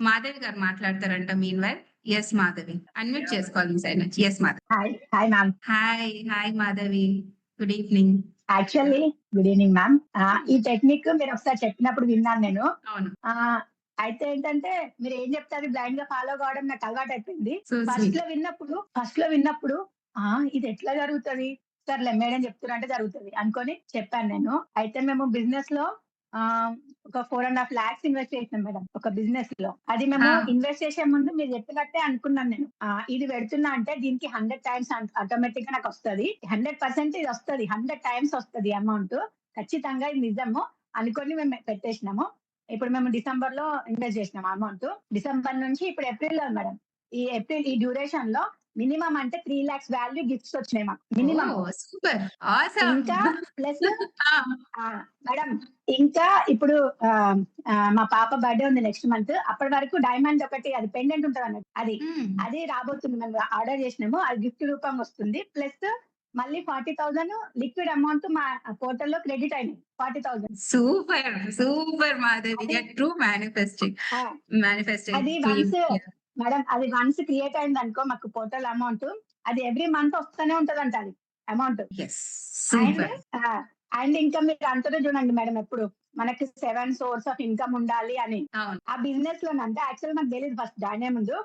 మాధవి గారు మాట్లాడతారంట meanwhile. Yes Madhavi. Unmute చేసుకోవాలి మీ side నుంచి. Yes Madhavi. Hi. Hi ma'am. Hi Madhavi. Good evening. Actually good evening ma'am. ఈ technique మీరొకసారి చెప్పినప్పుడు విన్నాను నేను. అవును. అయితే ఏంటంటే మీరేం చెప్తే అది బ్లైండ్ గా ఫాలో కావడం నాకు అలవాటయిపోయింది. So first sweet. లో విన్నప్పుడు ఇది ఎట్లా జరుగుతది? సర్లే మేడం చెప్తుర్రంటే జరుగుతది అనుకోని చెప్పాను నేను. అయితే మేము బిజినెస్ లో ఆహ్, ఒక 4.5 లాక్స్ ఇన్వెస్ట్ చేసినాం మేడం ఒక బిజినెస్ లో. అది మేము ఆ! ఇన్వెస్ట్ చేసే ముందు మీరు చెప్పినట్టే అనుకున్నాను నేను. ఇది పెడుతున్నా అంటే దీనికి 100 టైమ్స్ ఆటోమేటిక్ గా నాకొస్తది. 100% ఇదొస్తది. 100 టైమ్స్ వస్తది అమౌంట్. ఖచ్చితంగా ఇది నిజము అనుకోని మేము పెట్టేసినాము. ఇప్పుడు మేము డిసెంబర్‌లో ఇన్వెస్ట్ చేసినాం అమౌంట్. డిసెంబర్ నుంచి ఇప్పుడు ఏప్రిల్‌లో మేడం. ఈ డ్యూరేషన్‌లో మినిమమ్ అంటే 3,00,000 వాల్యూ గిఫ్ట్స్ వచ్చినాయి మాకు. మినిమమ్. ఓహ్! సూపర్. ఆసమ్. ఇంకా ప్లస్ ఆ! మేడం ఇంకా ఇప్పుడు ఆహ్, మా పాప బర్త్‌డే ఉంది నెక్స్ట్ మంత్. అప్పటి వరకు డైమండ్ ఒకటి అది పెండెంట్ ఉంటదన్నట్టు. హ్మ్. అది రాబోతుంది. మేము ఆర్డర్ చేసినాము. అది గిఫ్ట్ రూపంగా వస్తుంది. ప్లస్ మళ్ళీ 40,000 లిక్విడ్ అమౌంట్ మా పోర్టల్‌లో క్రెడిట్ అయినాయి. 40,000. సూపర్ మాధవి. అది యూ ఆర్ ట్రూ మేనిఫెస్టింగ్. ఆ! మేనిఫెస్టింగ్ అది క్వీన్. యాహ్! వన్స్ క్రియేట్ అయిందనుకో మాకు పోర్టల్ అమౌంట్ అది ఎవ్రీ మంత్ వస్తూనే ఉంటదంట అది అమౌంట్. యెస్. And super. ఇంకా మీరు అంటారు చూడండి మేడం ఎప్పుడు మనకి 7 సోర్స్ ఆఫ్ ఇన్‌కమ్ ఉండాలి అని. అవును. ఆ బిజినెస్ లోనంటే యాక్చువల్‌గా నాకు తెలీదు ఫస్ట్ జాయిన్ అయ్యే ముందు.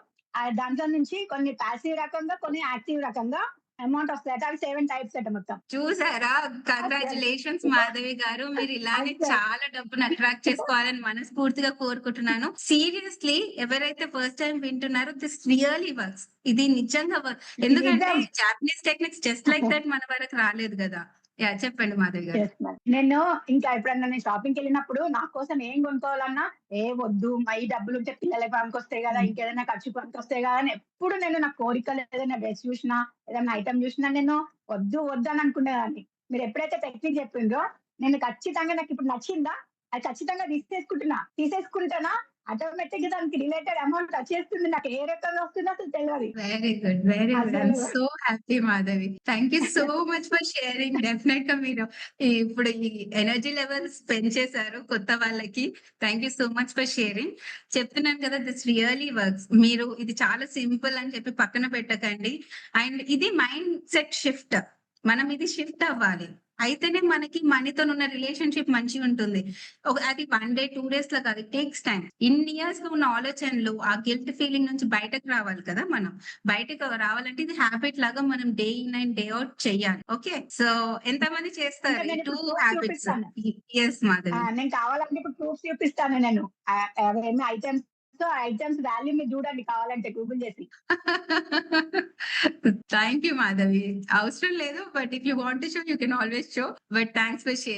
దాంట్లో నుంచి కొన్ని పాసివ్ రకంగా, కొన్ని యాక్టివ్ రకంగా అమౌంట్ వస్తాయట. అవి 7 టైప్స్ అట మొత్తం. చూసారా? అసలు కంగ్రాచ్యులేషన్స్ మాధవి గారు. మీరు ఇలానే అసలు చాలా డబ్బుని అట్రాక్ట్ చేసుకోవాలని మనస్ఫూర్తిగా కోరుకుంటున్నాను. సీరియస్‌లీ ఎవరైతే ఫస్ట్ టైమ్ వింటున్నారో దిస్ రియల్లీ వర్క్స్. ఇది నిజంగా ఎందుకంటే నిజం. Japanese techniques just like that మన వరకు రాలేదు గదా! యాహ్! చెప్పండి మాధవి గారు. Yes ma'am. నేను ఇంకా ఎప్పుడన్నా నేను షాపింగ్‌కెళ్ళినప్పుడు నా కోసం ఏం కొనుక్కోవాలన్నా, వద్దు ఈ డబ్బులుంటే పిల్లలకి పనికొస్తాయి గదా! హ్మ్. ఇంకేదైనా ఖర్చుకి పనికొస్తాయి గదా! అని ఎప్పుడు నేను నా కోరికలు ఏదైనా డ్రెస్ చూసినా, ఏదైనా ఐటెమ్ చూసినా నేను వద్దు అని అనుకునేదాన్ని. మీరు ఎప్పుడైతే టెక్నిక్ చెప్పిండ్రో నేను ఖచ్చితంగా నాకిప్పుడు నచ్చిందా, అది ఖచ్చితంగా తీసేసుకుంటానా ఆటోమేటిక్‌గా దానికి రిలేటెడ్ అమౌంట్ వచ్చేస్తుంది. నాకు ఏ రకంగా వస్తుందో అసలు తెలవది. Very good. Very good. I am అసలు so happy Madhavi. Thank you so much for sharing. డెఫినెట్‌గా మీరు ఇప్పుడు ఈ ఎనర్జీ లెవెల్స్ పెంచేసారు కొత్త వాళ్ళకి. Thank you so much for sharing. చెప్తున్నాను కదా! This really works. మీరు ఇది చాలా సింపుల్ అని చెప్పి పక్కన పెట్టకండి. అండ్ ఇది మైండ్ సెట్ షిఫ్ట్. మనం ఇది షిఫ్ట్ అవ్వాలి. అయితేనే మనకి మనీతోనున్న రిలేషన్‌షిప్ మంచిగుంటుంది. అది 1 డే, 2 డేస్‌లో కాదు. It takes time. ఇన్ని ఇయర్స్‌లో ఉన్న ఆలోచనలు, ఆ గిల్ట్ ఫీలింగ్ నుంచి బయటకు రావాలి కదా మనం. బయటకు రావాలంటే ఇది హాబిట్ లాగా మనం day in and day out చెయ్యాలి. ఓకే. సో ఎంతమంది అంటే చేస్తారు ఈ 2 నేనిప్పుడు ప్రూఫ్ హాబిట్స్? చూపిస్తాను. యెస్ మాధవి. నేను కావాలంటే ఇప్పుడు ప్రూఫ్ చూపిస్తాను నేను. అవేమి ఐటెమ్స్ వాల్యూ మీరు చూడండి కావాలంటే గూగుల్ చేసి. Thank you Madhavi. అవసరం లేదు. But if you want to show you can always show. But thanks for sharing.